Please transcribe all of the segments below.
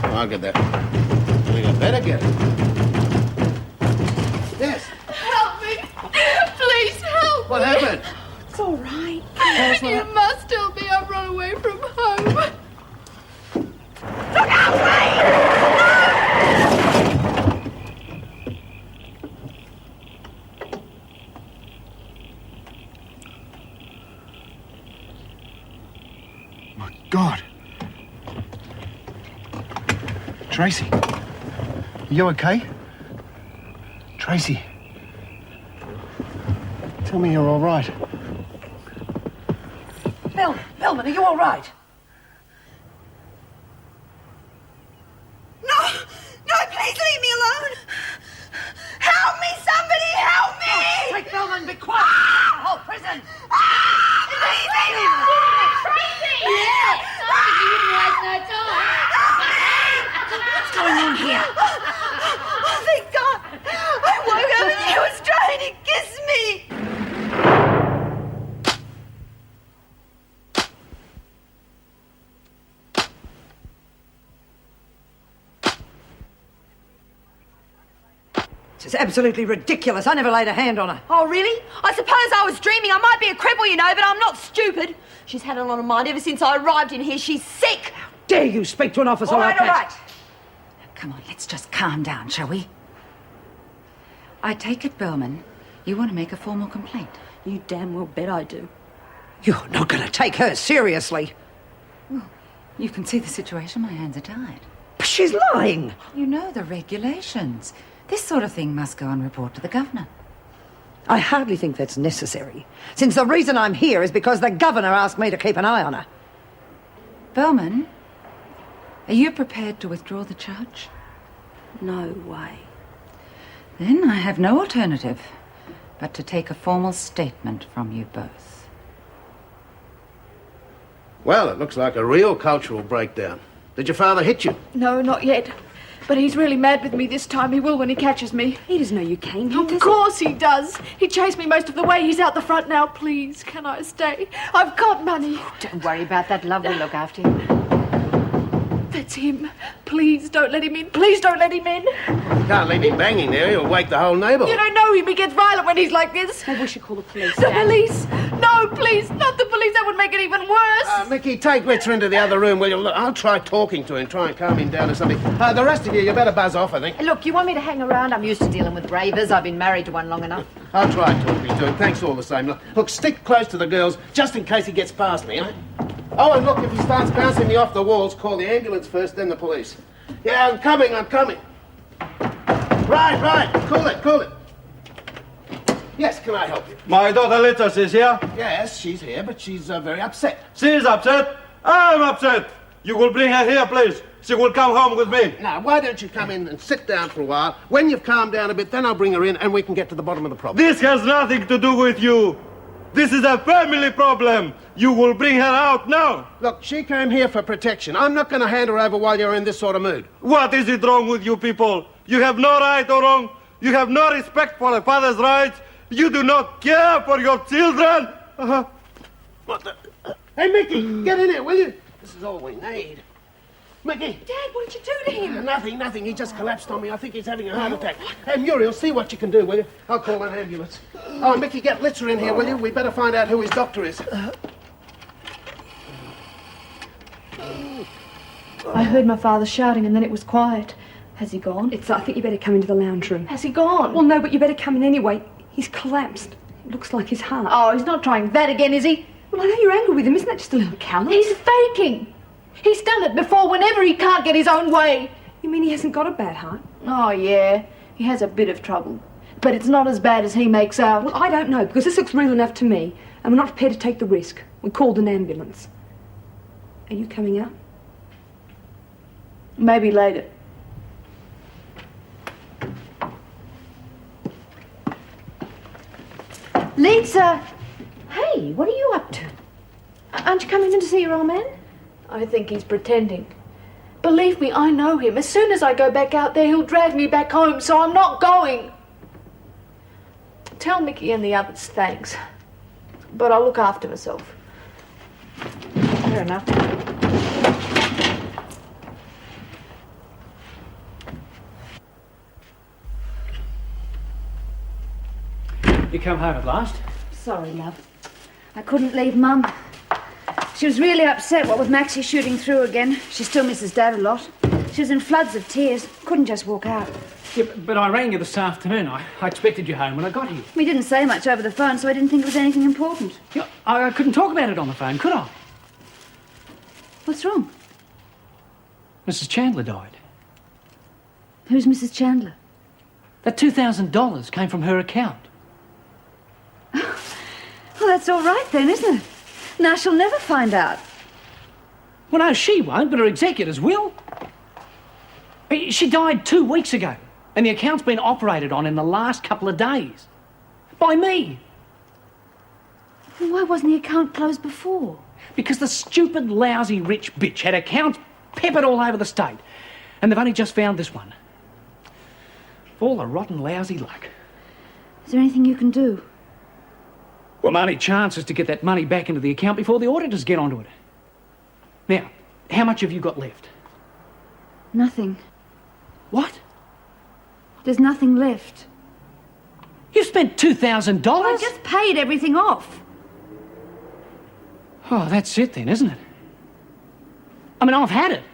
I'll get that. I think I better get it. Yes. Help me. Please help me. What happened? It's all right. You must help me. I've run away from home. Look out, Wayne! My God. Tracy, are you okay? Tracy, tell me you're all right. Bellman, are you all right? No, please leave me alone. Help me, somebody, help me! Oh, quick, Bellman, be quiet. Whole prison. Please leave me alone. Tracy! Yeah. You didn't waste no time. What's going on here? Oh, thank God. I woke up and he was trying to kiss me. This is absolutely ridiculous. I never laid a hand on her. Oh, really? I suppose I was dreaming. I might be a cripple, you know, but I'm not stupid. She's had a lot of mind ever since I arrived in here. She's sick. Dare you speak to an officer All like right, all that? right. Come on, let's just calm down, shall we? I take it, Bellman, you want to make a formal complaint. You damn well bet I do. You're not going to take her seriously. Well, you can see the situation. My hands are tied. She's lying. You know the regulations. This sort of thing must go on report to the governor. I hardly think that's necessary, since the reason I'm here is because the governor asked me to keep an eye on her. Bellman, are you prepared to withdraw the charge? No way. Then I have no alternative but to take a formal statement from you both. Well, it looks like a real cultural breakdown. Did your father hit you? No, not yet. But he's really mad with me this time. He will when he catches me. He doesn't know you came. Of course he does. He chased me most of the way. He's out the front now. Please, can I stay? I've got money. Don't worry about that, love. We'll look after you. That's him. Please don't let him in. Please don't let him in. Can't leave him banging there. He'll wake the whole neighbourhood. You don't know him. He gets violent when he's like this. Maybe we should call the police. The police? No, please. Not the police. That would make it even worse. Mickey, take Ritzer into the other room, will you? Look, I'll try talking to him, try and calm him down or something. The rest of you better buzz off, I think. Look, you want me to hang around? I'm used to dealing with ravers. I've been married to one long enough. I'll try talking to him. Thanks all the same. Look, stick close to the girls, just in case he gets past me, eh? Oh, and look, if he starts bouncing me off the walls, call the ambulance first, then the police. Yeah, I'm coming. Right. Cool it. Yes, can I help you? My daughter Litters is here. Yes, she's here, but she's very upset. She is upset. I'm upset. You will bring her here, please. She will come home with me. Now, why don't you come in and sit down for a while? When you've calmed down a bit, then I'll bring her in and we can get to the bottom of the problem. This has nothing to do with you. This is a family problem. You will bring her out now. Look, she came here for protection. I'm not going to hand her over while you're in this sort of mood. What is it wrong with you people? You have no right or wrong. You have no respect for a father's rights. You do not care for your children. What the... Hey, Mickey, get in here, will you? This is all we need. Mickey. Dad, what did you do to him? Nothing. He just collapsed on me. I think he's having a heart attack. Hey, Muriel, see what you can do, will you? I'll call an ambulance. Oh, Mickey, get Litzer in here, will you? We better find out who his doctor is. I heard my father shouting and then it was quiet. Has he gone? I think you better come into the lounge room. Has he gone? Well, no, but you better come in anyway. He's collapsed. It looks like his heart. Oh, he's not trying that again, is he? Well, I know you're angry with him. Isn't that just a little callous? He's faking. He's done it before whenever he can't get his own way. You mean he hasn't got a bad heart? Oh, yeah. He has a bit of trouble. But it's not as bad as he makes out. Well, I don't know, because this looks real enough to me, and we're not prepared to take the risk. We called an ambulance. Are you coming out? Maybe later. Lisa! Hey, what are you up to? Aren't you coming in to see your old man? I think he's pretending. Believe me, I know him. As soon as I go back out there, he'll drag me back home, so I'm not going. Tell Mickey and the others thanks. But I'll look after myself. Fair enough. you come home at last. Sorry, love. I couldn't leave Mum. She was really upset, what with Maxie shooting through again. She still misses Dad a lot. She was in floods of tears. Couldn't just walk out. Yeah, but I rang you this afternoon. I expected you home when I got here. We didn't say much over the phone, so I didn't think it was anything important. Yeah, I couldn't talk about it on the phone, could I? What's wrong? Mrs. Chandler died. Who's Mrs. Chandler? That $2,000 came from her account. Well, that's all right then, isn't it? Now she'll never find out. Well, no, she won't, but her executors will. She died 2 weeks ago, and the account's been operated on in the last couple of days. By me. Well, why wasn't the account closed before? Because the stupid, lousy, rich bitch had accounts peppered all over the state, and they've only just found this one. All the rotten, lousy luck. Is there anything you can do? Well, my only chance is to get that money back into the account before the auditors get onto it. Now, how much have you got left? Nothing. What? There's nothing left. You spent $2,000? I just paid everything off. Oh, that's it then, isn't it? I mean, I've had it.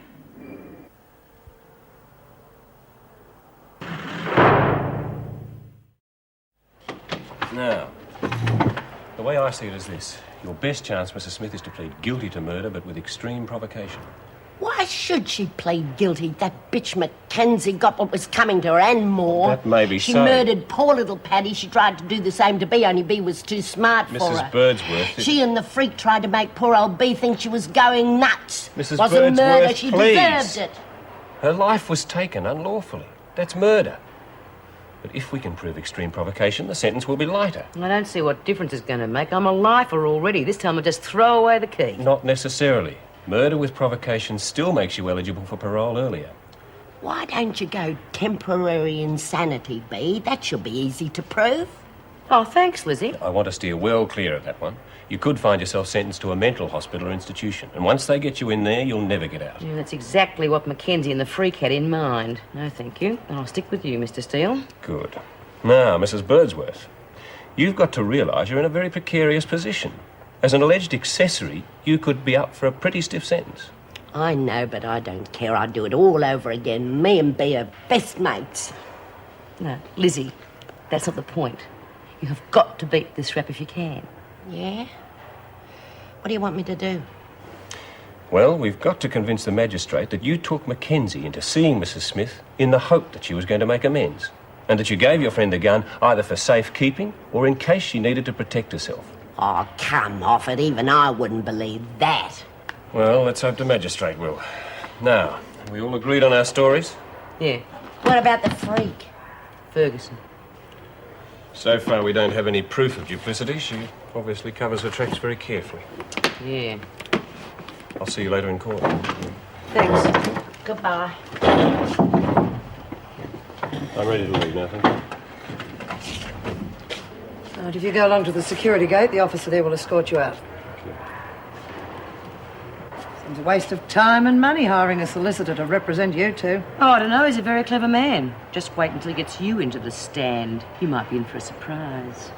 Now, the way I see it is this. Your best chance, Mrs. Smith, is to plead guilty to murder, but with extreme provocation. Why should she plead guilty? That bitch Mackenzie got what was coming to her and more. That may be She so. murdered poor little Paddy. She tried to do the same to Bee, only Bee was too smart for her. Mrs. Birdsworth... She and the freak tried to make poor old Bee think she was going nuts. Mrs. Wasn't murder, Birdsworth, she please. deserved it. Her life was taken unlawfully. That's murder. But if we can prove extreme provocation, the sentence will be lighter. I don't see what difference it's going to make. I'm a lifer already. This time I'll just throw away the key. Not necessarily. Murder with provocation still makes you eligible for parole earlier. Why don't you go temporary insanity, Bee? That should be easy to prove. Oh, thanks, Lizzie. I want to steer well clear of that one. You could find yourself sentenced to a mental hospital or institution, and once they get you in there, you'll never get out. Yeah, that's exactly what Mackenzie and the freak had in mind. No, thank you. I'll stick with you, Mr. Steele. Good. Now, Mrs. Birdsworth, you've got to realise you're in a very precarious position. As an alleged accessory, you could be up for a pretty stiff sentence. I know, but I don't care. I'd do it all over again. Me and Bee are best mates. No, Lizzie, that's not the point. You have got to beat this rap if you can. Yeah? What do you want me to do? Well, we've got to convince the magistrate that you took Mackenzie into seeing Mrs. Smith in the hope that she was going to make amends, and that you gave your friend the gun either for safekeeping or in case she needed to protect herself. Oh, come off it. Even I wouldn't believe that. Well, let's hope the magistrate will. Now, are we all agreed on our stories? Yeah. What about the freak? Ferguson. So far, we don't have any proof of duplicity. She obviously covers her tracks very carefully. Yeah. I'll see you later in court. Thanks. Goodbye. I'm ready to leave now, thank you. Right, if you go along to the security gate, the officer there will escort you out. Seems a waste of time and money hiring a solicitor to represent you two. Oh, I don't know. He's a very clever man. Just wait until he gets you into the stand. You might be in for a surprise.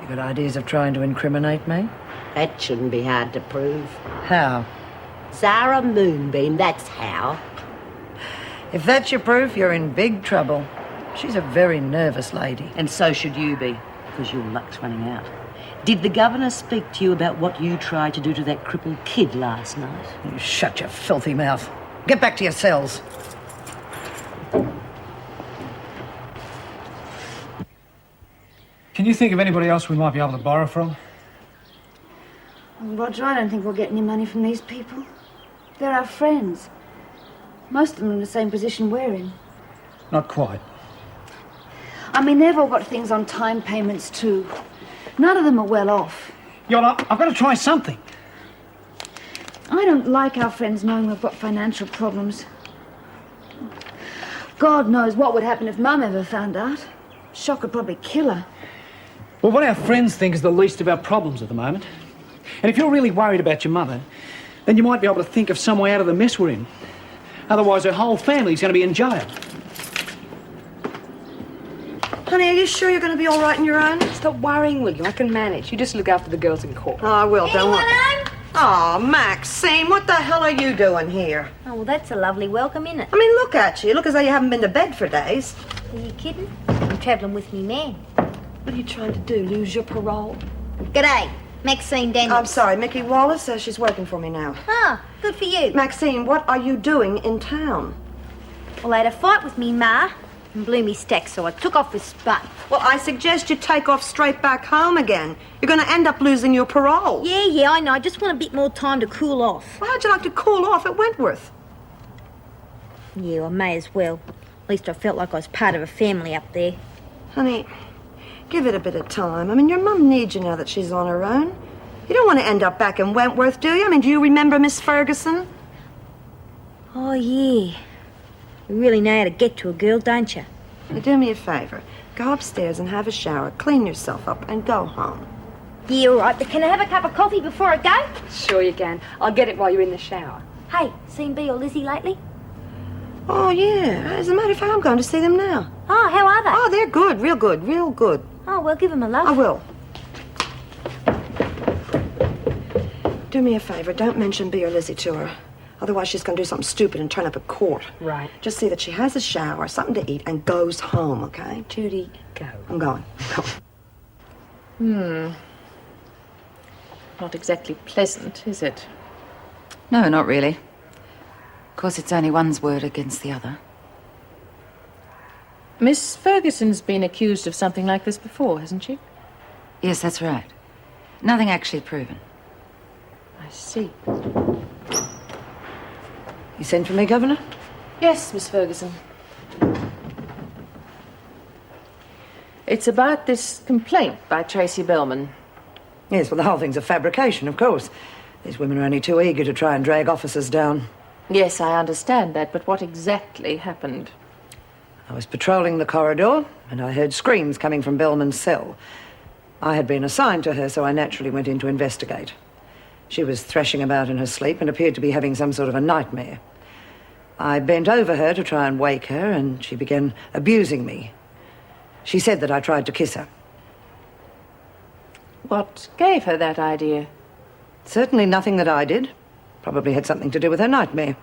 You got ideas of trying to incriminate me? That shouldn't be hard to prove. How? Zara Moonbeam, that's how. If that's your proof, you're in big trouble. She's a very nervous lady. And so should you be, because your luck's running out. Did the governor speak to you about what you tried to do to that crippled kid last night? You shut your filthy mouth. Get back to your cells. Can you think of anybody else we might be able to borrow from? Well, Roger, I don't think we'll get any money from these people. They're our friends. Most of them are in the same position we're in. Not quite. I mean, they've all got things on time payments too. None of them are well off. Yola, I've got to try something. I don't like our friends knowing we've got financial problems. God knows what would happen if Mum ever found out. Shock would probably kill her. Well, what our friends think is the least of our problems at the moment. And if you're really worried about your mother, then you might be able to think of some way out of the mess we're in. Otherwise, her whole family's going to be in jail. Honey, are you sure you're going to be all right on your own? Stop worrying, will you? I can manage. You just look after the girls in court. Oh, I will, don't Anyone worry. home? Oh, Maxine, what the hell are you doing here? Oh, well, that's a lovely welcome, isn't it? I mean, look at you. Look as though you haven't been to bed for days. Are you kidding? I'm travelling with me man. What are you trying to do, lose your parole? G'day, Maxine Daniels. I'm sorry, Mickey Wallace says she's working for me now. Ah, good for you. Maxine, what are you doing in town? Well, I had a fight with me ma and blew me stack, so I took off with Spud. Well, I suggest you take off straight back home again. You're going to end up losing your parole. Yeah, I know. I just want a bit more time to cool off. Well, how'd you like to cool off at Wentworth? Yeah, I may as well. At least I felt like I was part of a family up there. Honey, give it a bit of time. I mean, your mum needs you now that she's on her own. You don't want to end up back in Wentworth, do you? I mean, do you remember Miss Ferguson? Oh, yeah. You really know how to get to a girl, don't you? Now, do me a favour. Go upstairs and have a shower, clean yourself up, and go home. Yeah, all right, but can I have a cup of coffee before I go? Sure you can. I'll get it while you're in the shower. Hey, seen Bea or Lizzie lately? Oh, yeah. As a matter of fact, I'm going to see them now. Oh, how are they? Oh, they're good, real good, real good. Oh, well, give them a love. I will. Do me a favour, don't mention Bea or Lizzie to her. Otherwise, she's going to do something stupid and turn up at court. Right. Just see that she has a shower, something to eat, and goes home, okay? Judy, go. I'm going. Not exactly pleasant, is it? No, not really. Of course, it's only one's word against the other. Miss Ferguson's been accused of something like this before, hasn't she? Yes, that's right. Nothing actually proven. I see. You sent for me, Governor? Yes, Miss Ferguson. It's about this complaint by Tracy Bellman. Yes, well, the whole thing's a fabrication, of course. These women are only too eager to try and drag officers down. Yes, I understand that, but what exactly happened? I was patrolling the corridor, and I heard screams coming from Bellman's cell. I had been assigned to her, so I naturally went in to investigate. She was thrashing about in her sleep and appeared to be having some sort of a nightmare. I bent over her to try and wake her, and she began abusing me. She said that I tried to kiss her. What gave her that idea? Certainly nothing that I did. Probably had something to do with her nightmare.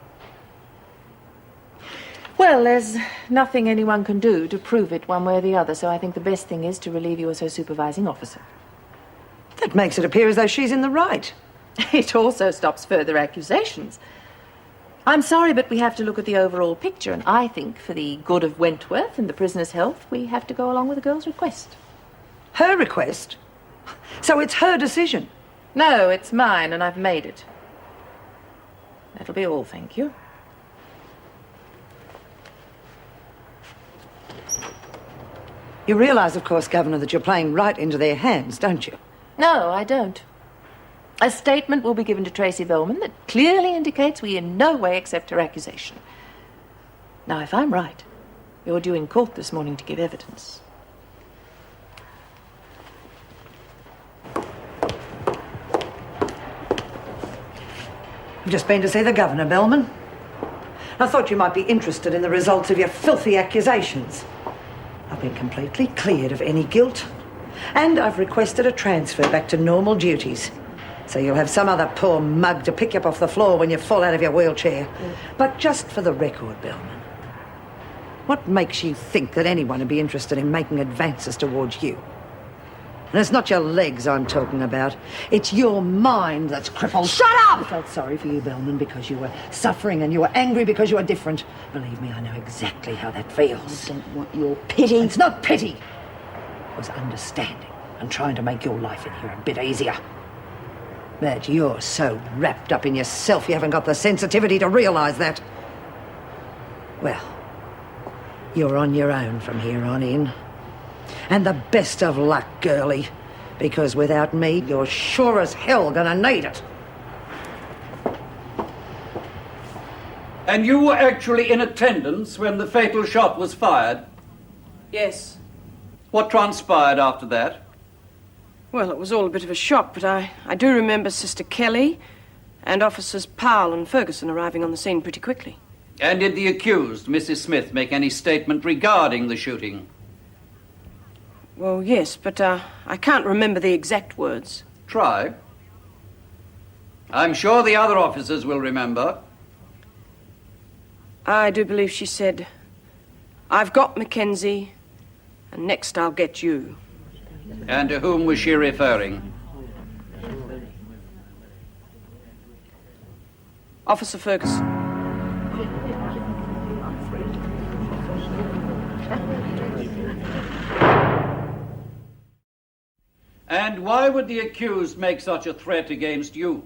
Well, there's nothing anyone can do to prove it one way or the other, so I think the best thing is to relieve you as her supervising officer. That makes it appear as though she's in the right. It also stops further accusations. I'm sorry, but we have to look at the overall picture, and I think for the good of Wentworth and the prisoner's health, we have to go along with the girl's request. Her request? So it's her decision? No, it's mine, and I've made it. That'll be all, thank you. You realise, of course, Governor, that you're playing right into their hands, don't you? No, I don't. A statement will be given to Tracy Bellman that clearly indicates we in no way accept her accusation. Now, if I'm right, you're due in court this morning to give evidence. I've just been to see the Governor, Bellman. I thought you might be interested in the results of your filthy accusations. I've been completely cleared of any guilt, and I've requested a transfer back to normal duties. So you'll have some other poor mug to pick you up off the floor when you fall out of your wheelchair. But just for the record, Bellman, what makes you think that anyone would be interested in making advances towards you? And it's not your legs I'm talking about. It's your mind that's crippled. Shut up! I felt sorry for you, Bellman, because you were suffering and you were angry because you were different. Believe me, I know exactly how that feels. I don't want your pity. It's not pity. It was understanding and trying to make your life in here a bit easier. But you're so wrapped up in yourself, you haven't got the sensitivity to realise that. Well, you're on your own from here on in. And the best of luck, girlie, because without me, you're sure as hell gonna need it. And you were actually in attendance when the fatal shot was fired? Yes. What transpired after that? Well, it was all a bit of a shock, but I do remember Sister Kelly and Officers Powell and Ferguson arriving on the scene pretty quickly. And did the accused, Mrs. Smith, make any statement regarding the shooting? Well, yes, but I can't remember the exact words. Try. I'm sure the other officers will remember. I do believe she said, "I've got Mackenzie, and next I'll get you." And to whom was she referring? Officer Ferguson. And why would the accused make such a threat against you?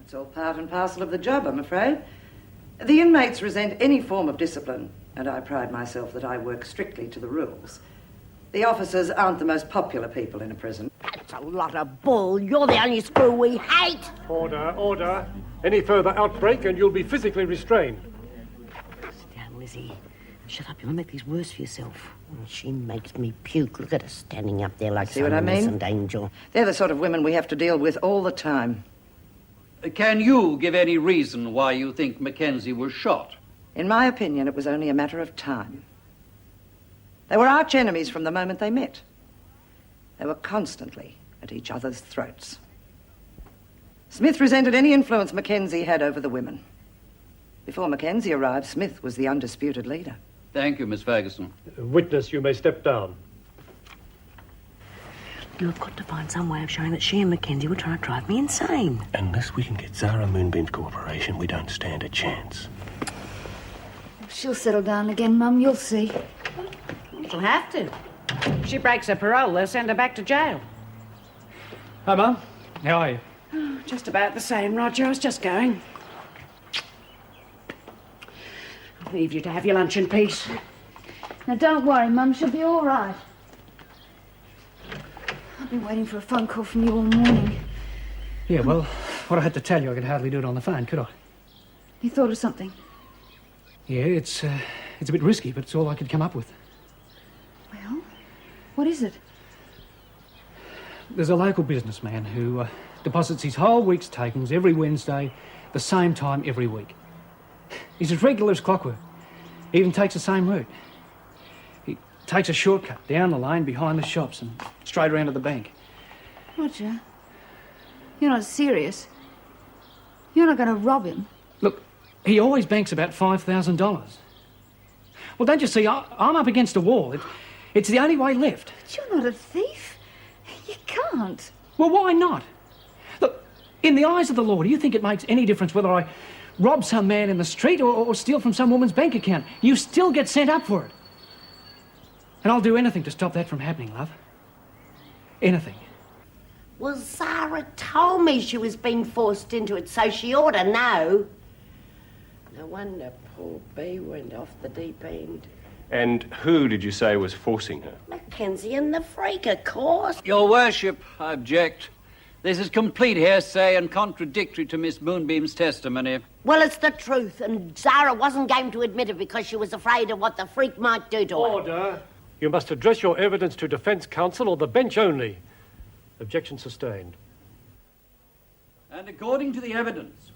It's all part and parcel of the job, I'm afraid. The inmates resent any form of discipline, and I pride myself that I work strictly to the rules. The officers aren't the most popular people in a prison. That's a lot of bull. You're the only screw we hate. Order, order. Any further outbreak and you'll be physically restrained. Sit down, Lizzie. Shut up, you'll make these worse for yourself. She makes me puke. Look at her standing up there like See some what I mean? innocent angel. They're the sort of women we have to deal with all the time. Can you give any reason why you think Mackenzie was shot? In my opinion, it was only a matter of time. They were arch enemies from the moment they met. They were constantly at each other's throats. Smith resented any influence Mackenzie had over the women. Before Mackenzie arrived, Smith was the undisputed leader. Thank you, Miss Ferguson. Witness, you may step down. You've got to find some way of showing that she and Mackenzie were trying to drive me insane. Unless we can get Zara Moonbeam's cooperation, we don't stand a chance. She'll settle down again, Mum, you'll see. She'll have to. If she breaks her parole, they'll send her back to jail. Hi, Mum. How are you? Oh, just about the same, Roger. I was just going. I'll leave you to have your lunch in peace. Now, don't worry, Mum, she'll be all right. I've been waiting for a phone call from you all morning. Yeah, well, what I had to tell you, I could hardly do it on the phone, could I? You thought of something? Yeah, it's a bit risky, but it's all I could come up with. Well, what is it? There's a local businessman who deposits his whole week's takings every Wednesday, the same time every week. He's as regular as clockwork. He even takes the same route. He takes a shortcut down the lane behind the shops and straight around to the bank. Roger, you're not serious. You're not going to rob him. Look, he always banks about $5,000. Well, don't you see, I'm up against a wall. It's the only way left. But you're not a thief. You can't. Well, why not? Look, in the eyes of the law, do you think it makes any difference whether I rob some man in the street or steal from some woman's bank account? You still get sent up for it. And I'll do anything to stop that from happening, love. Anything. Well, Zara told me she was being forced into it, so she ought to know. No wonder poor B went off the deep end. And who did you say was forcing her? Mackenzie and the freak, of course. Your Worship, I object. This is complete hearsay and contradictory to Miss Moonbeam's testimony. Well, it's the truth, and Zara wasn't game to admit it because she was afraid of what the freak might do to her. Order. You must address your evidence to defence counsel or the bench only. Objection sustained. And according to the evidence,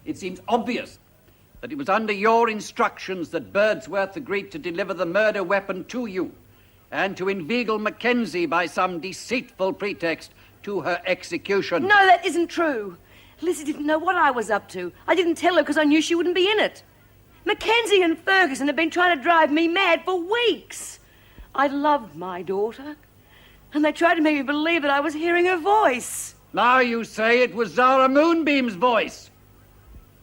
it seems obvious that it was under your instructions that Birdsworth agreed to deliver the murder weapon to you and to inveigle Mackenzie by some deceitful pretext to her execution. No, that isn't true. Lizzie didn't know what I was up to. I didn't tell her because I knew she wouldn't be in it. Mackenzie and Ferguson have been trying to drive me mad for weeks. I loved my daughter, and they tried to make me believe that I was hearing her voice. Now you say it was Zara Moonbeam's voice.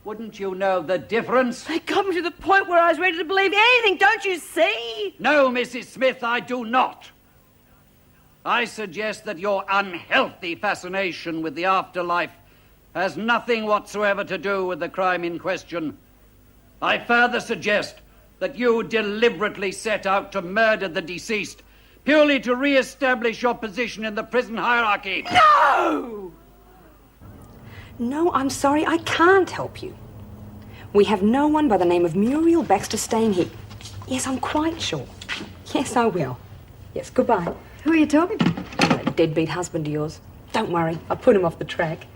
Wouldn't you know the difference? They got me to the point where I was ready to believe anything, don't you see? No, Mrs. Smith, I do not. I suggest that your unhealthy fascination with the afterlife has nothing whatsoever to do with the crime in question. I further suggest that you deliberately set out to murder the deceased purely to re-establish your position in the prison hierarchy. No! No, I'm sorry, I can't help you. We have no one by the name of Muriel Baxter staying here. Yes, I'm quite sure. Yes, I will. Yes, goodbye. Who are you talking to? That deadbeat husband of yours. Don't worry, I put him off the track.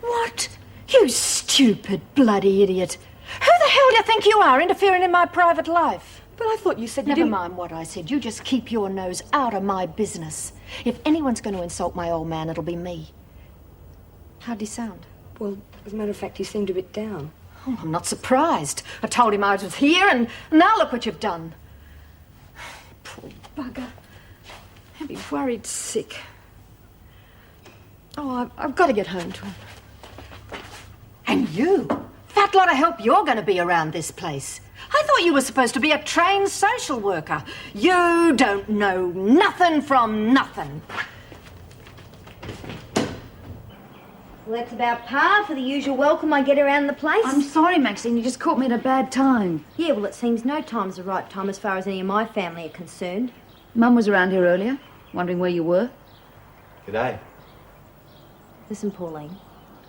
What? You stupid bloody idiot. Who the hell do you think you are, interfering in my private life? But I thought you said you Never didn't... mind what I said. You just keep your nose out of my business. If anyone's going to insult my old man, it'll be me. How'd he sound? Well, as a matter of fact, he seemed a bit down. Oh, I'm not surprised. I told him I was here, and now look what you've done. Poor bugger. He'll be worried sick. Oh, I've got to get home to him. And you? Fat lot of help you're going to be around this place. I thought you were supposed to be a trained social worker. You don't know nothing from nothing. Well, that's about par for the usual welcome I get around the place. I'm sorry, Maxine, you just caught me at a bad time. Yeah, well, it seems no time's the right time as far as any of my family are concerned. Mum was around here earlier, wondering where you were. G'day. Listen, Pauline,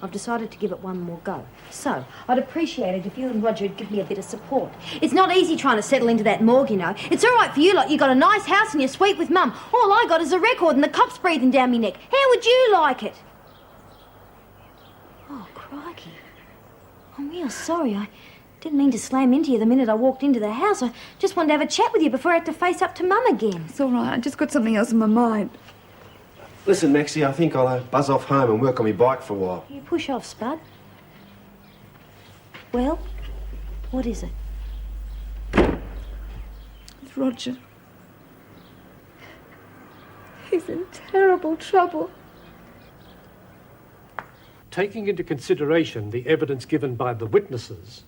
I've decided to give it one more go. So, I'd appreciate it if you and Roger would give me a bit of support. It's not easy trying to settle into that morgue, you know. It's all right for you, like you got a nice house and you're sweet with Mum. All I got is a record and the cops breathing down me neck. How would you like it? Oh, crikey. I'm real sorry. I didn't mean to slam into you the minute I walked into the house. I just wanted to have a chat with you before I had to face up to Mum again. It's all right. I just got something else in my mind. Listen, Maxie, I think I'll buzz off home and work on my bike for a while. You push off, Spud. Well, what is it? It's Roger. He's in terrible trouble. Taking into consideration the evidence given by the witnesses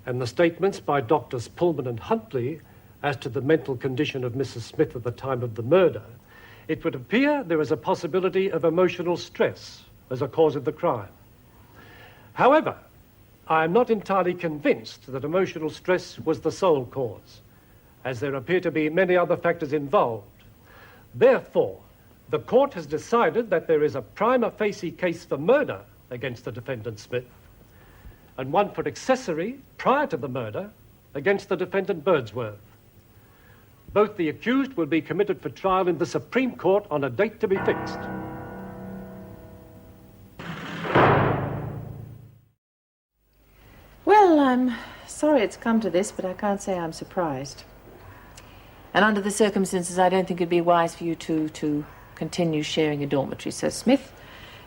and the statements by Doctors Pullman and Huntley as to the mental condition of Mrs. Smith at the time of the murder, it would appear there is a possibility of emotional stress as a cause of the crime. However, I am not entirely convinced that emotional stress was the sole cause, as there appear to be many other factors involved. Therefore, the court has decided that there is a prima facie case for murder against the defendant Smith, and one for accessory prior to the murder against the defendant Birdsworth. Both the accused will be committed for trial in the Supreme Court on a date to be fixed. Well, I'm sorry it's come to this, but I can't say I'm surprised. And under the circumstances, I don't think it'd be wise for you to continue sharing a dormitory. So, Smith,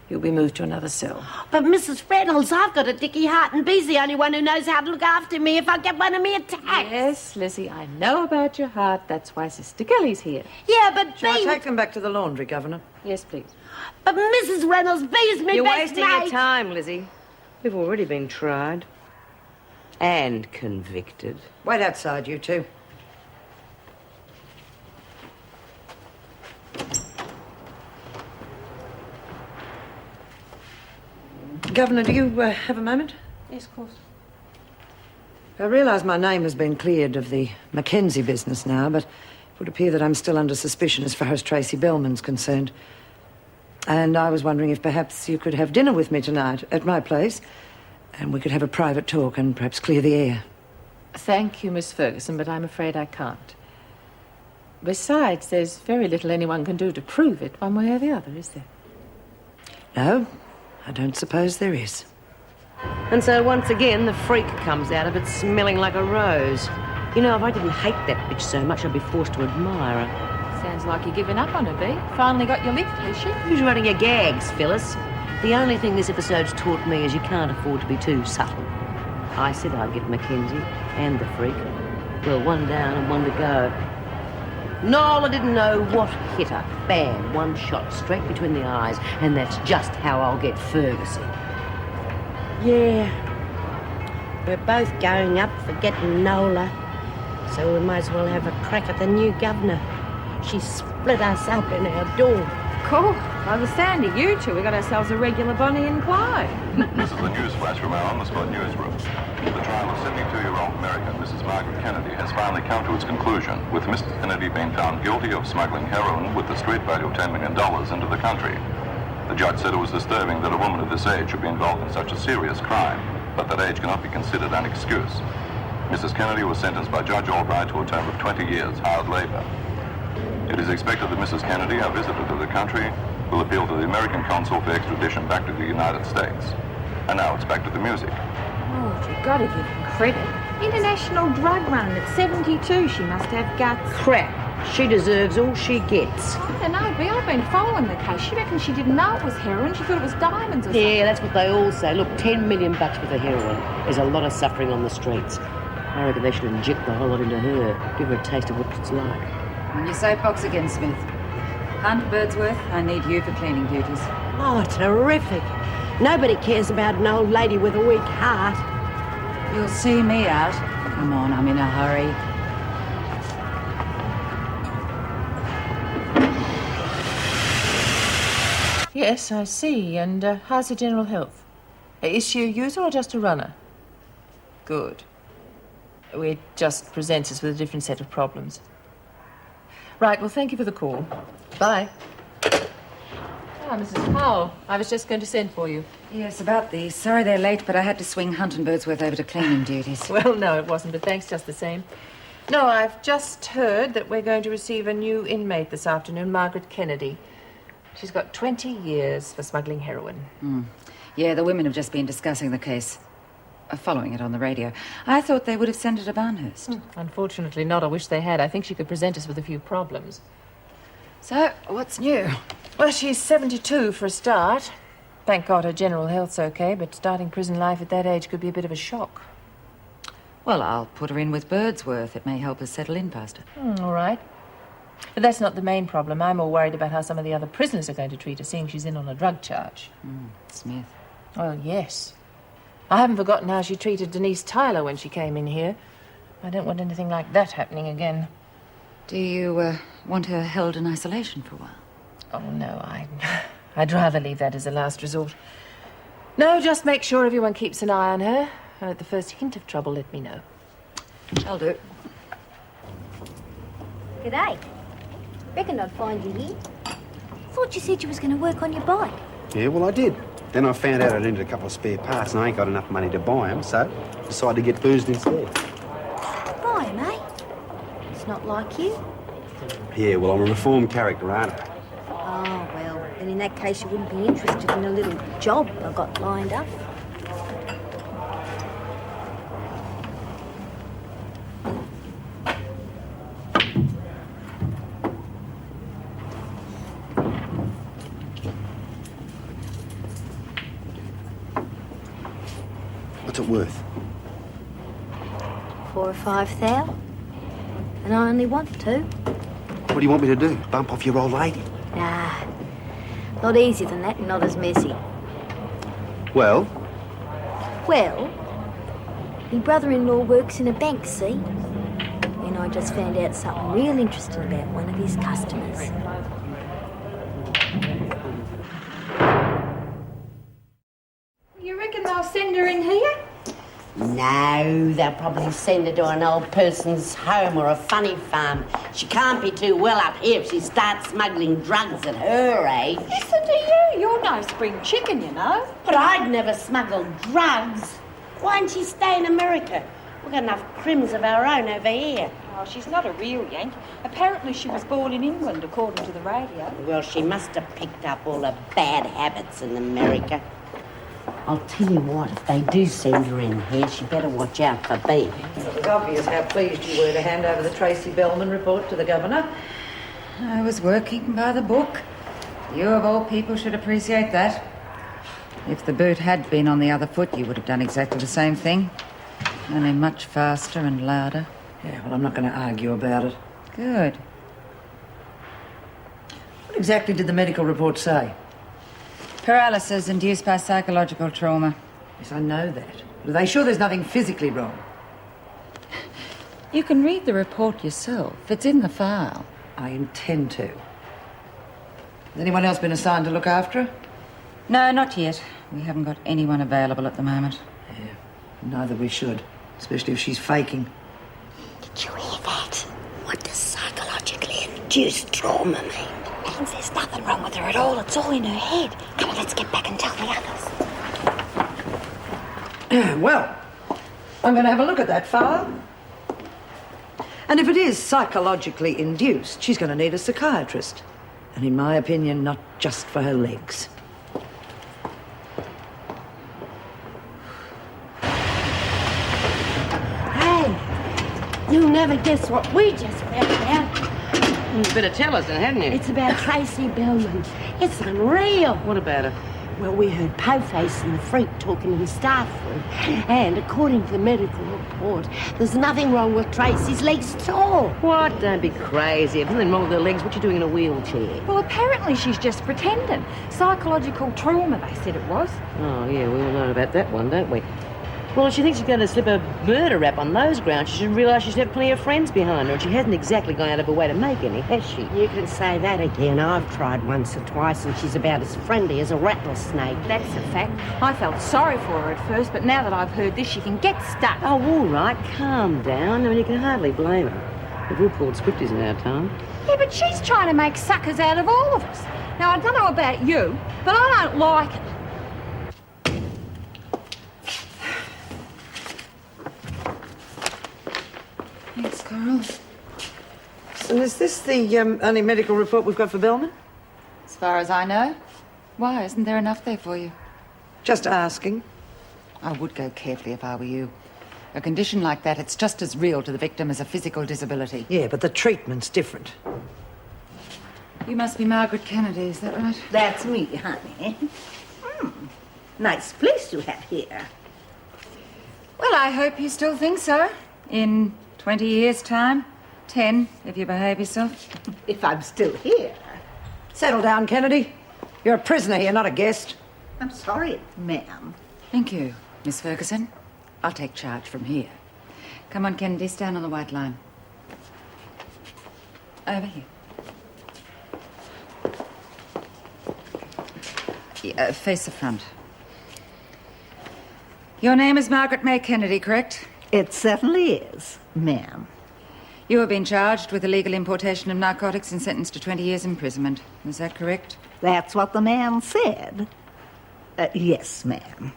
you'll be moved to another cell. But Mrs. Reynolds, I've got a dicky heart and B's the only one who knows how to look after me if I get one of me attacks. Yes, Lizzie, I know about your heart. That's why Sister Kelly's here. Yeah, but Shall I B... take them back to the laundry, Governor? Yes, please. But Mrs. Reynolds, B's me You're best wasting mate. your time, Lizzie. We've already been tried. And convicted. Wait outside, you two. Governor, do you have a moment? Yes, of course. I realise my name has been cleared of the Mackenzie business now, but it would appear that I'm still under suspicion as far as Tracy Bellman's concerned. And I was wondering if perhaps you could have dinner with me tonight at my place, and we could have a private talk and perhaps clear the air. Thank you, Miss Ferguson, but I'm afraid I can't. Besides, there's very little anyone can do to prove it one way or the other, is there? No, I don't suppose there is. And so once again, the freak comes out of it smelling like a rose. You know, if I didn't hate that bitch so much, I'd be forced to admire her. Sounds like you're giving up on her, Bee. Finally got your lift, has she? Who's running your gags, Phyllis? The only thing this episode's taught me is you can't afford to be too subtle. I said I'd get Mackenzie and the freak. Well, one down and one to go. Nola didn't know what hit her. Bam, one shot straight between the eyes, and that's just how I'll get Ferguson. Yeah, we're both going up for getting Nola, so we might as well have a crack at the new governor. She split us up in our dorm. Cool. By the sound of you two, we got ourselves a regular Bonnie and Clyde. This is a news flash from our on-the-spot newsroom. The trial of 72-year-old American Mrs. Margaret Kennedy has finally come to its conclusion, with Mrs. Kennedy being found guilty of smuggling heroin with the street value of $10 million into the country. The judge said it was disturbing that a woman of this age should be involved in such a serious crime, but that age cannot be considered an excuse. Mrs. Kennedy was sentenced by Judge Albright to a term of 20 years hard labor. It is expected that Mrs. Kennedy, a visitor to the country, will appeal to the American consul for extradition back to the United States. And now it's back to the music. Oh, you've got to give him credit. International drug run at 72. She must have guts. Crap. She deserves all she gets. I don't know, Bea. I've been following the case. She reckons she didn't know it was heroin. She thought it was diamonds or something. Yeah, that's what they all say. Look, $10 million worth of heroin. There's a lot of suffering on the streets. I reckon they should inject the whole lot into her. Give her a taste of what it's like. On your soapbox again, Smith. Hunt, Birdsworth, I need you for cleaning duties. Oh, terrific. Nobody cares about an old lady with a weak heart. You'll see me out. Come on, I'm in a hurry. Yes, I see. And how's her general health? Is she a user or just a runner? Good. It just presents us with a different set of problems. Right, well, thank you for the call. Bye. Ah, Mrs. Powell, I was just going to send for you. Yes, about these. Sorry they're late, but I had to swing Hunt and Birdsworth over to cleaning duties. Well, no, it wasn't, but thanks just the same. No, I've just heard that we're going to receive a new inmate this afternoon, Margaret Kennedy. She's got 20 years for smuggling heroin. Yeah, the women have just been discussing the case. Following it on the radio. I thought they would have sent her to Barnhurst. Unfortunately not. I wish they had. I think she could present us with a few problems. So, what's new? Well, she's 72 for a start. Thank God her general health's okay, but starting prison life at that age could be a bit of a shock. Well, I'll put her in with Birdsworth. It may help her settle in faster. All right. But that's not the main problem. I'm more worried about how some of the other prisoners are going to treat her, seeing she's in on a drug charge. Smith. Well, yes. I haven't forgotten how she treated Denise Tyler when she came in here. I don't want anything like that happening again. Do you want her held in isolation for a while? Oh, no, I'd rather leave that as a last resort. No, just make sure everyone keeps an eye on her. And at the first hint of trouble, let me know. I'll do. G'day. Reckoned I'd find you here. Thought you said you was going to work on your bike. Yeah, well, I did. Then I found out I needed a couple of spare parts and I ain't got enough money to buy them, so decided to get boozed instead. Buy 'em, eh? It's not like you. Yeah, well, I'm a reformed character, aren't I? Oh, well, then in that case you wouldn't be interested in a little job I've got lined up. What's it worth? 4 or 5 thou. And I only want 2. What do you want me to do? Bump off your old lady? Nah. A lot easier than that and not as messy. Well? Well, my brother-in-law works in a bank, see? And I just found out something real interesting about one of his customers. You reckon they'll send her in here? No, they'll probably send her to an old person's home or a funny farm. She can't be too well up here if she starts smuggling drugs at her age. Listen to you. You're no spring chicken, you know. But I'd never smuggle drugs. Why don't she stay in America? We've got enough crims of our own over here. Oh, she's not a real Yank. Apparently she was born in England, according to the radio. Well, she must have picked up all the bad habits in America. I'll tell you what, if they do send her in here, she better watch out for me. It was obvious how pleased you were to hand over the Tracy Bellman report to the Governor. I was working by the book. You, of all people, should appreciate that. If the boot had been on the other foot, you would have done exactly the same thing. Only much faster and louder. Yeah, well, I'm not going to argue about it. Good. What exactly did the medical report say? Paralysis induced by psychological trauma. Yes, I know that. But are they sure there's nothing physically wrong? You can read the report yourself. It's in the file. I intend to. Has anyone else been assigned to look after her? No, not yet. We haven't got anyone available at the moment. Yeah, neither we should. Especially if she's faking. Did you hear that? What does psychologically induced trauma mean? Means there's nothing wrong with her at all. It's all in her head. Come on, let's get back and tell the others. Well, I'm going to have a look at that file. And if it is psychologically induced, she's going to need a psychiatrist. And in my opinion, not just for her legs. You'll never guess what we just found out. You better tell us then, hadn't you? It's about Tracy Bellman. It's unreal. What about her? Well, we heard Po-Face and the Freak talking in the staff room. And according to the medical report, there's nothing wrong with Tracy's legs at all. What? Don't be crazy. If there's nothing wrong with her legs, what you doing in a wheelchair? Well, apparently she's just pretending. Psychological trauma, they said it was. Oh, yeah, we all know about that one, don't we? Well, if she thinks she's going to slip a murder rap on those grounds, she should realise she should have plenty of friends behind her, and she hasn't exactly gone out of her way to make any, has she? You can say that again. I've tried once or twice, and she's about as friendly as a rattlesnake. That's a fact. I felt sorry for her at first, but now that I've heard this, she can get stuck. Oh, all right, calm down. I mean, you can hardly blame her. The Woodport script isn't our time. Yeah, but she's trying to make suckers out of all of us. Now, I don't know about you, but I don't like it. Thanks, Carl. So is this the only medical report we've got for Bellman? As far as I know. Why? Isn't there enough there for you? Just asking. I would go carefully if I were you. A condition like that, it's just as real to the victim as a physical disability. Yeah, but the treatment's different. You must be Margaret Kennedy, is that right? That's me, honey. Nice place you have here. Well, I hope you still think so. In 20 years' time. 10, if you behave yourself. If I'm still here. Settle down, Kennedy. You're a prisoner here, not a guest. I'm sorry, ma'am. Thank you, Miss Ferguson. I'll take charge from here. Come on, Kennedy, stand on the white line. Over here. Yeah, face the front. Your name is Margaret May Kennedy, correct? It certainly is, ma'am. You have been charged with illegal importation of narcotics and sentenced to 20 years imprisonment. Is that correct? That's what the man said. Yes, ma'am.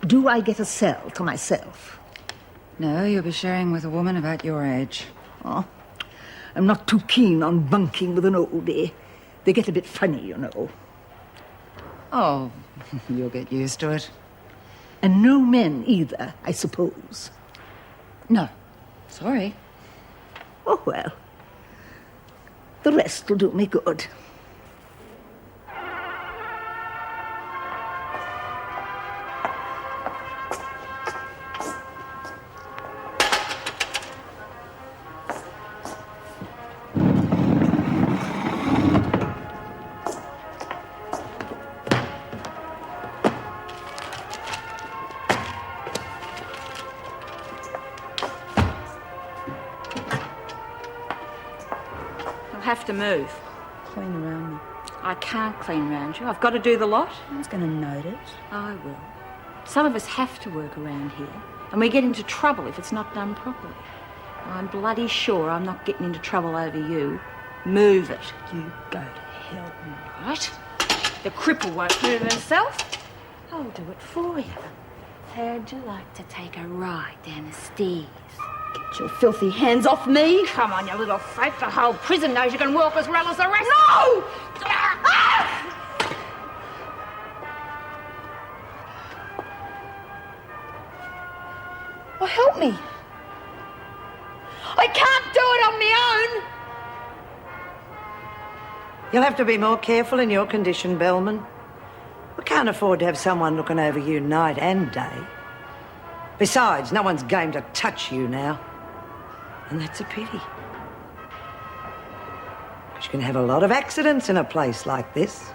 Do I get a cell to myself? No, you'll be sharing with a woman about your age. Oh, I'm not too keen on bunking with an oldie. They get a bit funny, you know. Oh, you'll get used to it. And no men either, I suppose. No. Sorry. Oh, well. The rest will do me good. Have to move. Clean around me. I can't clean around you. I've got to do the lot. Who's going to notice? I will. Some of us have to work around here, and we get into trouble if it's not done properly. I'm bloody sure I'm not getting into trouble over you. Move it. You go to hell. Right? The cripple won't move herself. I'll do it for you. How'd you like to take a ride down the stairs? Get your filthy hands off me. Come on, you little fake. The whole prison knows you can walk as well as the rest. No! Well, help me. I can't do it on my own. You'll have to be more careful in your condition, Bellman. We can't afford to have someone looking over you night and day. Besides, no one's game to touch you now. And that's a pity. 'Cause you can have a lot of accidents in a place like this.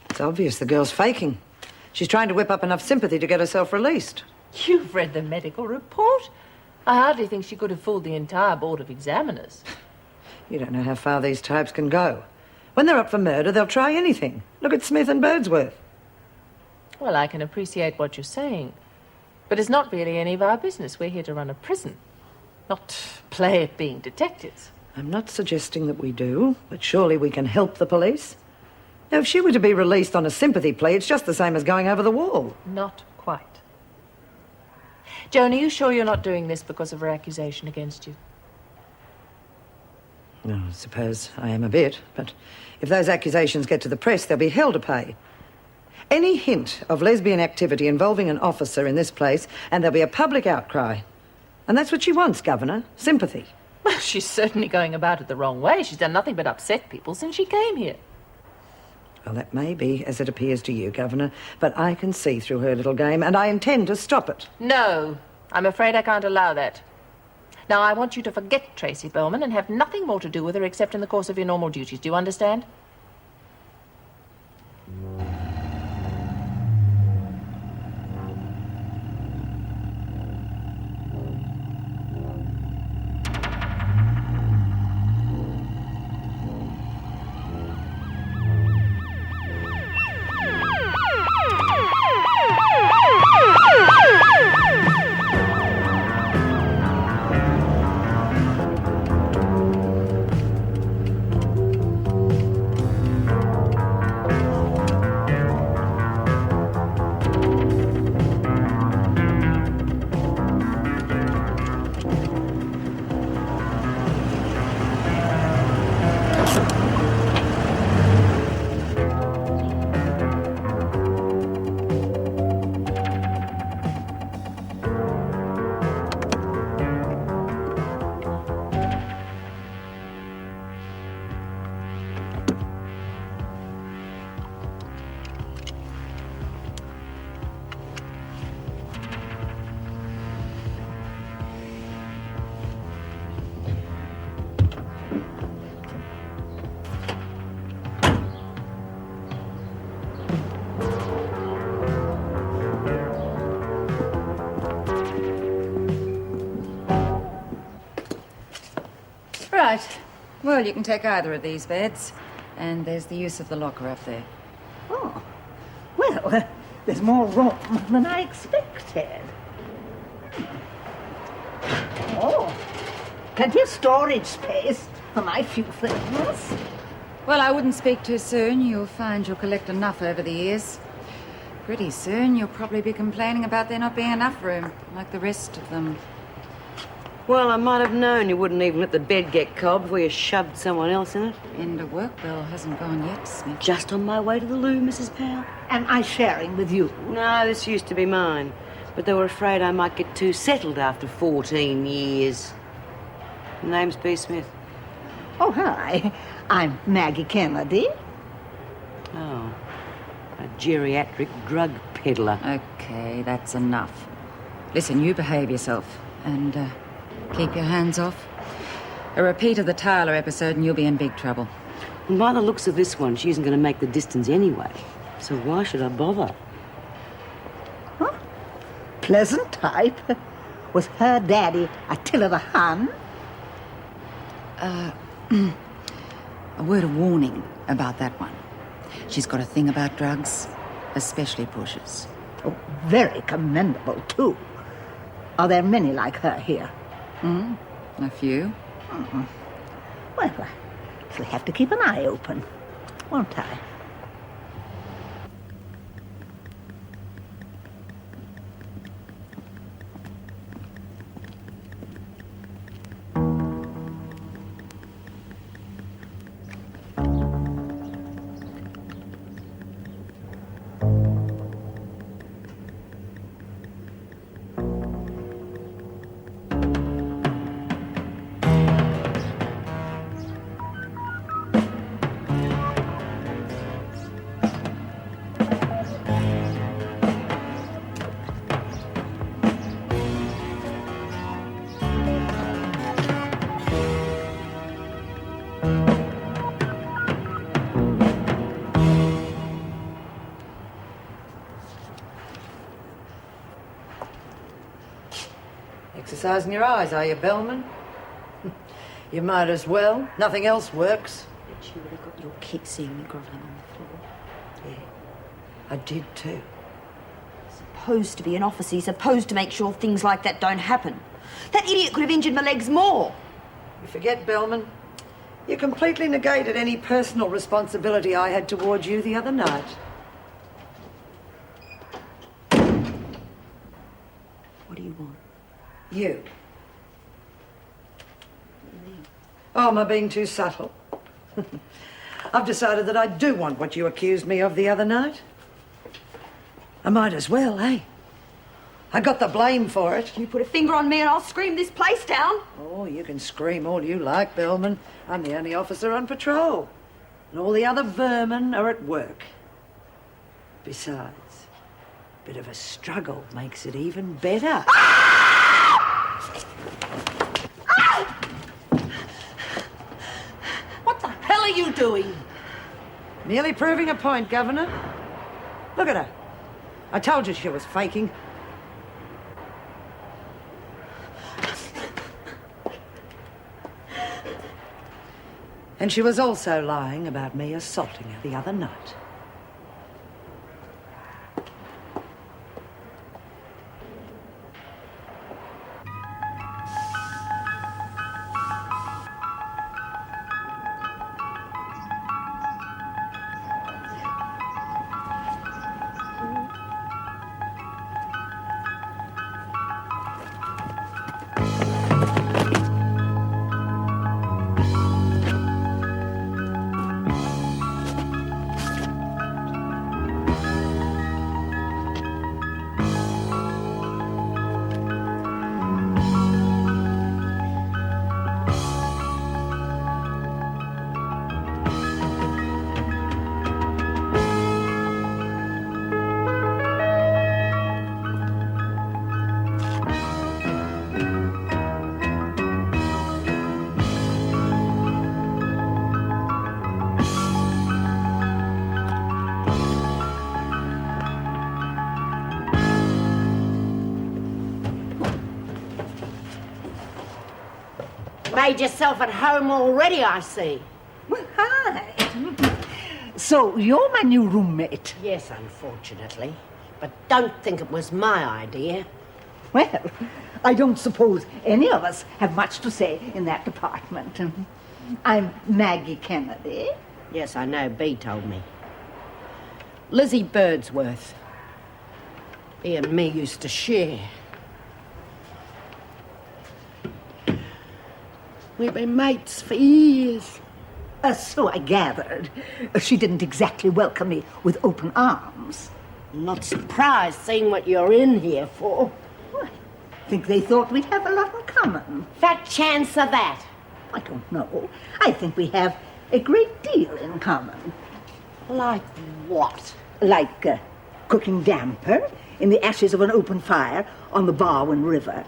It's obvious the girl's faking. She's trying to whip up enough sympathy to get herself released. You've read the medical report? I hardly think she could have fooled the entire board of examiners. You don't know how far these types can go. When they're up for murder, they'll try anything. Look at Smith and Birdsworth. Well, I can appreciate what you're saying. But it's not really any of our business. We're here to run a prison, not play at being detectives. I'm not suggesting that we do, but surely we can help the police. Now, if she were to be released on a sympathy plea, it's just the same as going over the wall. Not quite. Joan, are you sure you're not doing this because of her accusation against you? No, I suppose I am a bit, but if those accusations get to the press, they'll be hell to pay. Any hint of lesbian activity involving an officer in this place, and there'll be a public outcry. And that's what she wants, Governor. Sympathy. Well, she's certainly going about it the wrong way. She's done nothing but upset people since she came here. Well, that may be as it appears to you, Governor, but I can see through her little game, and I intend to stop it. No, I'm afraid I can't allow that. Now, I want you to forget Tracy Bowman and have nothing more to do with her except in the course of your normal duties. Do you understand? Right. Well, you can take either of these beds. And there's the use of the locker up there. Oh, well, there's more room than I expected. Oh, plenty of storage space for my few things. Well, I wouldn't speak too soon. You'll find you'll collect enough over the years. Pretty soon, you'll probably be complaining about there not being enough room, like the rest of them. Well, I might have known you wouldn't even let the bed get cold before you shoved someone else in it. And the work bell hasn't gone yet, Smith. Just on my way to the loo, Mrs. Powell. Am I sharing with you? No, this used to be mine. But they were afraid I might get too settled after 14 years. Name's B. Smith. Oh, hi. I'm Maggie Kennedy. Oh, a geriatric drug peddler. Okay, that's enough. Listen, you behave yourself. And, keep your hands off. A repeat of the Tyler episode and you'll be in big trouble. And by the looks of this one, she isn't going to make the distance anyway. So why should I bother? Huh? Pleasant type. Was her daddy Attila the Hun? A word of warning about that one. She's got a thing about drugs, especially pushes. Oh, very commendable, too. Are there many like her here? A few. Well, I shall have to keep an eye open, won't I? Exercising your eyes, are you, Bellman? You might as well. Nothing else works. But you would have got your kick seeing me grovelling on the floor. Yeah, I did too. Supposed to be an officer, he's supposed to make sure things like that don't happen. That idiot could have injured my legs more. You forget, Bellman. You completely negated any personal responsibility I had towards you the other night. What do you want? You. Oh, am I being too subtle? I've decided that I do want what you accused me of the other night. I might as well, eh? I got the blame for it. You put a finger on me and I'll scream this place down. Oh, you can scream all you like, Bellman. I'm the only officer on patrol. And all the other vermin are at work. Besides, a bit of a struggle makes it even better. What the hell are you doing? Merely proving a point, Governor. Look at her. I told you she was faking. And she was also lying about me assaulting her the other night. Made yourself at home already, I see. Well, hi. So, you're my new roommate? Yes, unfortunately. But don't think it was my idea. Well, I don't suppose any of us have much to say in that department. I'm Maggie Kennedy. Yes, I know. Bea told me. Lizzie Birdsworth. He and me used to share. We've been mates for years. So I gathered. She didn't exactly welcome me with open arms. I'm not surprised, seeing what you're in here for. I think they thought we'd have a lot in common. Fat chance of that. I don't know. I think we have a great deal in common. Like what? Like cooking damper in the ashes of an open fire on the Barwon River.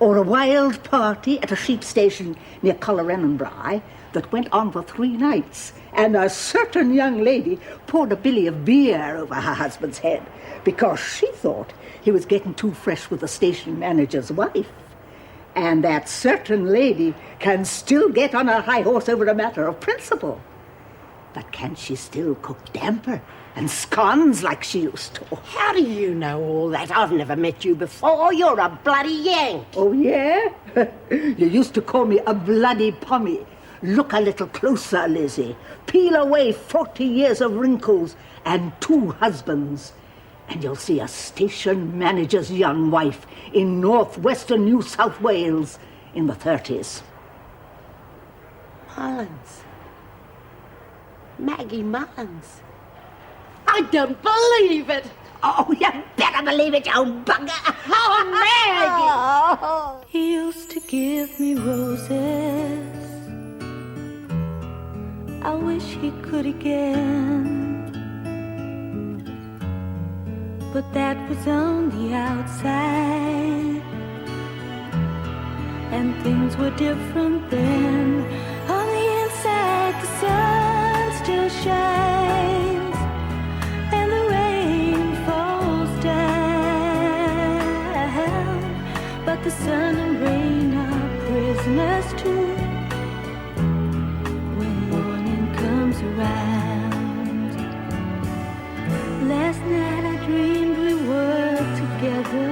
Or a wild party at a sheep station near Coleraine that went on for 3 nights, and a certain young lady poured a billy of beer over her husband's head because she thought he was getting too fresh with the station manager's wife. And that certain lady can still get on her high horse over a matter of principle. But can she still cook damper and scones like she used to? How do you know all that? I've never met you before. You're a bloody Yank. Oh, yeah? You used to call me a bloody pommy. Look a little closer, Lizzie. Peel away 40 years of wrinkles and 2 husbands, and you'll see a station manager's young wife in northwestern New South Wales in the 30s. Mullins. Maggie Mullins. I don't believe it. Oh, you better believe it, you bugger. Oh, Maggie. He used to give me roses. I wish he could again. But that was on the outside, and things were different then. On the inside, the sun still shines, and the rain falls down. But the sun and rain are prisoners too when morning comes around. Last night I dreamed we were together,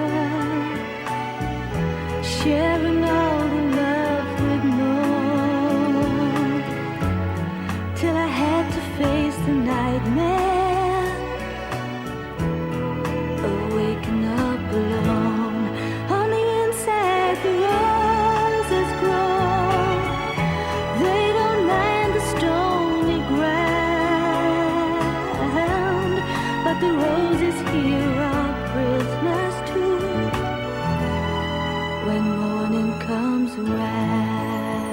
sharing all the love we'd known, till I had to face when morning comes around.